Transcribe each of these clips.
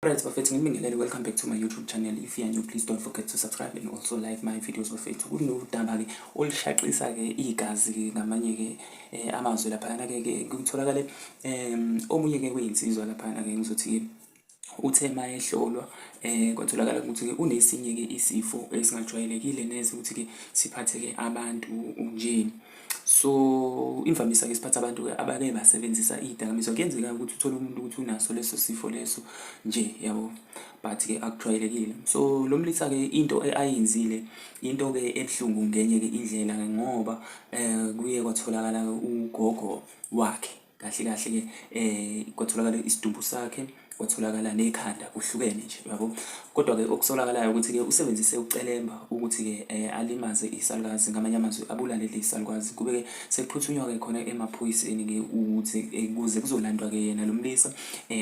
Alright, bafethu ngibingelele, welcome back to my YouTube channel. If you are new, please don't forget to subscribe and also like my videos bafethu. Kunodaba ke olishaqisa ke igazi ngamanye ke amazwe lapha ke kutholakale omunye ke weyinsizwa lapha ke ngizothi uthe mayehlolwa kwatholakala ukuthi ke unesinye ke isifo esingajwayelekile neze ukuthi ke siphathe ke abantu nje. So imvamisa ke siphatha abantu ke abake basebenzisa izidakamizwa. Kuyenzeka ukuthi uthole umuntu ukuthi unaso leso sifo leso nje, yabo, but ke akujwayelekile. So lo mlisa ke into ayenzile into ke ebhlungu ngenye ke indlela ngoba kuye kwatholakala ugogo wakhe kahle kahle ke kwatholakala isidumbu sakhe, kwatholakala nekhanda kuhlukene nje, yabo. Kodwa ke okusolakalayo ukuthi ke usebenzise ucelemba ukuthi ke alimaze isalukazi, ngamanye amazwi abulale lesalukazi. Kube ke sekuphuthunywa ke khona emaphoyiseni ke ukuthi kuze kuzolandwa ke yena lo mlisa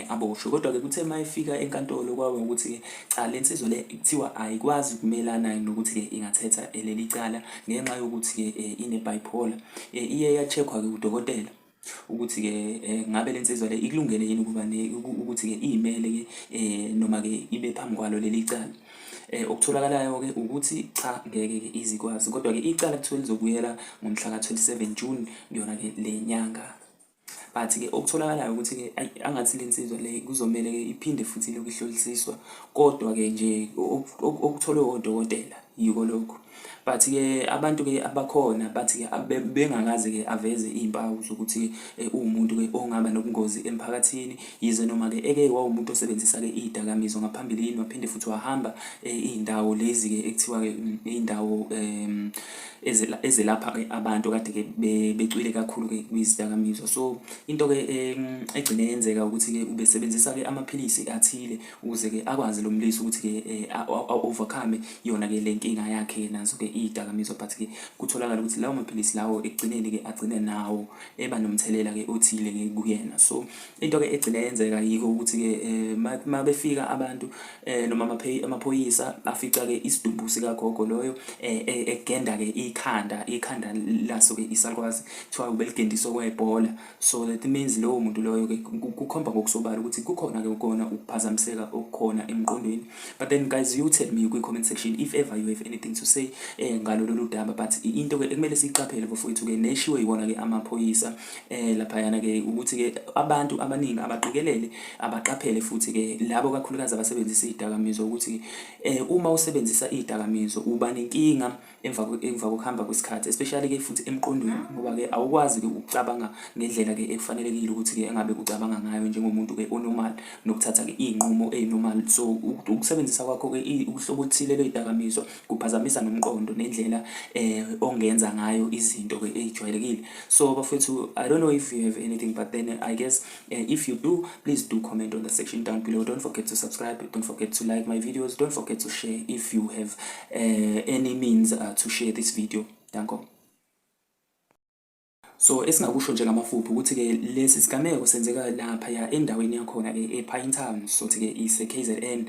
aboshwe. Kodwa ke kuthe mayefika enkantolo kwaba ukuthi ke cha, lensizwa le kuthiwa ayikwazi ukumelana nokuthi ke ingathetha leli cala ngenxa yokuthi ke ine bipolar. Iye yacheckwa ke udokotela ukuthi ke ngabe lensizwa le ikulungele yini ukuba ukuthi ke imele ke noma ke ibe phambi kwalo leli cala. Okutholakalayo ke ukuthi cha, ngeke ke izikwazi. Kodwa ke icala kuthiwa lizobuyela ngomhla ka 27 June yona ke le nyanga. But ke okutholakalayo ukuthi ke angathi lensizwa le kuzomela ke iphinde futhi lokihlolisiswa, kodwa ke nje okutholwe odokotela yiko lokho. But ke abantu ke abakhona bathi ke bengakaze ke aveze izimpawu zokuthi umuntu ke ongaba nobungozi emphakathini, yize noma ke eke wawumuntu osebenzisa ke izidakamizwa ngaphambilini, waphinde futhi wahamba izindawo lezi ke ekuthiwa ke indawo ezelapha ke abantu kade ke becwile kakhulu ke kwizidakamizwa. So into ke egcine yenzeka ukuthi ke ubesebenzisa ke amaphilisi athile ukuze ke akwazi lo mlisi ukuthi ke overcome yona ke lenkinga yakhe nazo ke izidakamizwa. But ke kutholakala ukuthi lawo maphilisi lawo ekugcineni ke agcine nawo eba nomthelela ke othile ke kuyena. So into ke egcine yenzeka yiko ukuthi ke mabefika abantu noma amaphoyisa afica ke isidumbu sikagogo loyo egenda ke ikhanda laso ke isalukazi kuthiwa ubeligendiswa kwebhola. So that means lowo muntu loyo ke kukhomba ngokusobala ukuthi kukhona ke ukona ukuphazamiseka okukhona emqondweni. But then guys, you tell me kwi-comment section if ever you have anything to say ngalo lolu daba. But into ke ekumele siyiqaphele bafowethu ke neshiwe yibona ke amaphoyisa lapha yana ke ukuthi ke abantu abaningi abaqikelele abaqaphele futhi ke labo kakhulukazi abasebenzisa izidakamizwa ukuthi uma usebenzisa izidakamizwa uba nenkinga emva kokuhamba kwesikhathi, especially ke futhi emqondweni, ngoba ke awukwazi ke ukucabanga ngendlela ke efanelekile ukuthi ke engabe ucabanga ngayo njengomuntu ke onormal nokuthatha ke izinqumo ezinormal. So ukusebenzisa kwakho ke uhlobo oluthile lwezidakamizwa kuphazamisa nomqondo nendlela ongenza ngayo izinto ke ezijwayelekile. So bafethu, I don't know if you have anything, but then I guess if you do, please do comment on the section down below. Don't forget to subscribe, don't forget to like my videos, don't forget to share if you have any means to share this video. Thank you. So esingakusho nje ngamafuphi ukuthi ke lesi sigameko senzeka lapha ya endaweni yakhona ke ePinetown, so ke ise KZN.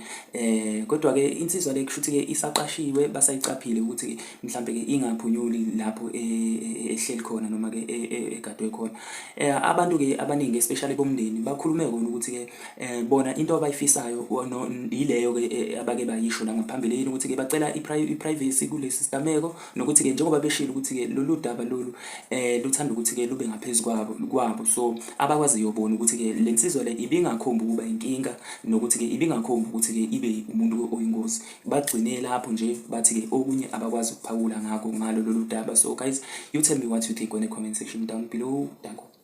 Kodwa ke insizwa le kushuthi ke isaqashiwe, basayicaphile ukuthi ke mhlambe ke ingaphunyuli lapho ehleli khona noma ke egadwe khona. Abantu ke abaningi especially bomndeni bakhulume kona ukuthi ke bona into abayifisayo ileyo ke abake bayisho la ngaphambilini ukuthi ke bacela iprivacy kulesi sigameko, nokuthi ke njengoba beshilo ukuthi ke lolu daba lolu luthanda ukuthi ke lube ngaphezulu kwabo. So abakwaziyo bona ukuthi ke lensizwa le ibingakhomba ukuba inkinga, nokuthi ke ibingakhomba ukuthi ke ibe umuntu oyingozi. Bagcine lapho nje bathi ke okunye abakwazi ukuphawula ngalo lolu daba. So guys, you tell me what you think on the comment section down below. Thank you.